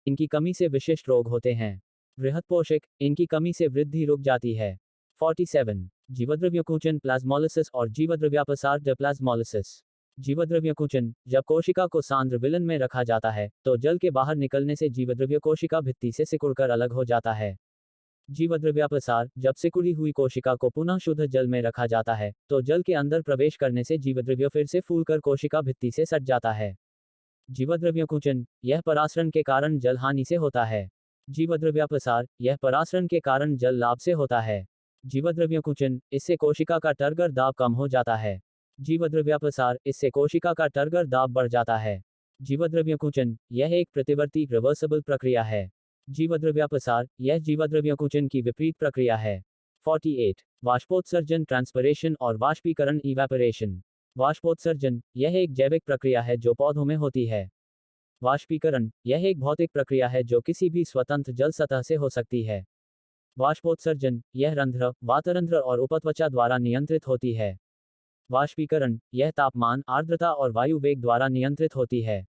इनकी कमी से विशिष्ट रोग होते हैं। बृहत्पोषक, इनकी कमी से वृद्धि रुक जाती है। 47 जीवद्रव्यकुंचन प्लाज्मोलिसिस और जीवद्रव्यापसार डिप्लाज्मोलिसिस। जीवद्रव्यकुंचन, जब कोशिका को सांद्र विलन में रखा जाता है तो जल के बाहर निकलने से जीवद्रव्य कोशिका भित्ति से सिकुड़कर अलग हो जाता है। जीवद्रव्यापसार, जब सिकुड़ी हुई कोशिका को पुनः शुद्ध जल में रखा जाता है तो जल के अंदर प्रवेश करने से जीवद्रव्य फिर से फूलकर कोशिका भित्ति से सट जाता है। जीवद्रव्यकुंचन, यह परासरण के कारण जल हानि से होता है। जीवद्रव्यापसार, यह परासरण के कारण जल लाभ से होता है। जीवद्रव्यकुंचन, इससे कोशिका का टर्गर दाब कम हो जाता है। जीवद्रव्यापसार, इससे कोशिका का टर्गर दाब बढ़ जाता है। जीवद्रव्यकुंचन, यह एक प्रतिवर्ती रिवर्सिबल प्रक्रिया है। जीवद्रव्यापसार, यह जीवद्रव्यकुंचन की विपरीत प्रक्रिया है। 48 वाष्पोत्सर्जन ट्रांसपिरेशन और वाष्पीकरण इवैपोरेशन। वाष्पोत्सर्जन, यह एक जैविक प्रक्रिया है जो पौधों में होती है। वाष्पीकरण, यह एक भौतिक प्रक्रिया है जो किसी भी स्वतंत्र जल सतह से हो सकती है। वाष्पोत्सर्जन, यह रंध्र, वातरंध्र और उपत्वचा द्वारा नियंत्रित होती है। वाष्पीकरण, यह तापमान, आर्द्रता और वायु वेग द्वारा नियंत्रित होती है।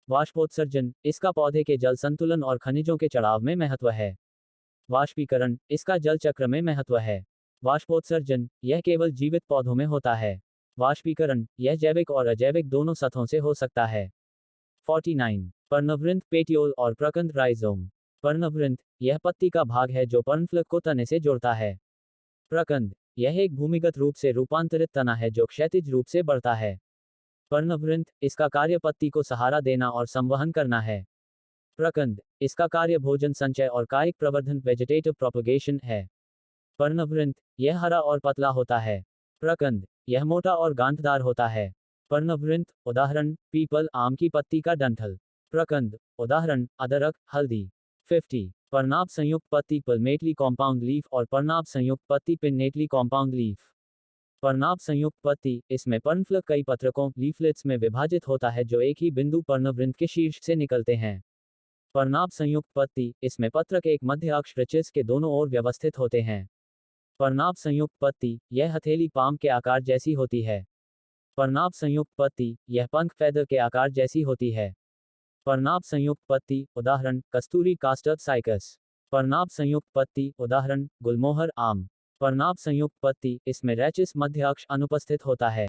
वाष्पोत्सर्जन, इसका पौधे के जल संतुलन और खनिजों के चढ़ाव में महत्व है। वाष्पीकरण, इसका जल चक्र में महत्व है। वाष्पोत्सर्जन, यह केवल जीवित पौधों में होता है। वाष्पीकरण, यह जैविक और अजैविक दोनों सतहों से हो सकता है। 49 पर्णवृंत, पेटियोल और प्रकंद राइजोम। पर्णवृंत, यह पत्ती का भाग है जो पर्णफलक को तने से जोड़ता है। प्रकंद, यह एक भूमिगत रूप से रूपांतरित तना है जो क्षैतिज रूप से बढ़ता है। पर्णवृंत, इसका कार्य पत्ती को सहारा देना और संवहन करना है। प्रकंद, इसका कार्य भोजन संचय और कायिक प्रवर्धन वेजिटेटिव प्रोपगेशन है। पर्णवृंत, यह हरा और पतला होता है। प्रकंद, यह मोटा और गांठदार होता है। पर्णवृंत, उदाहरण, पीपल, आम की पत्ती का डंठल। प्रकंद, उदाहरण, अदरक, हल्दी। 50 पर्णाभ संयुक्त पत्ती पल्मेटली कॉम्पाउंड लीफ और पर्णाभ संयुक्त पत्ती पिन्नेटली कॉम्पाउंड लीफ। पर्णाभ संयुक्त पत्ती, इसमें पर्णफलक कई पत्रकों लीफलेट्स में विभाजित होता है जो एक ही बिंदु पर्णवृंत के शीर्ष से निकलते हैं। पर्णाभ संयुक्त पत्ती, इसमें पत्रक एक मध्य अक्ष रिचेस के दोनों ओर व्यवस्थित होते हैं। पर्णाभ संयुक्त पत्ती, यह हथेली पाम के आकार जैसी होती है। पर्णाभ संयुक्त पत्ती, यह पंख फैदर के आकार जैसी होती है। पर्णाभ संयुक्त पत्ती, उदाहरण, कस्तूरी कास्टर साइकस। पर्णाभ संयुक्त पत्ती, उदाहरण, गुलमोहर आम। पर्णाभ संयुक्त पत्ती, इसमें रैचिस मध्य अक्ष अनुपस्थित होता है।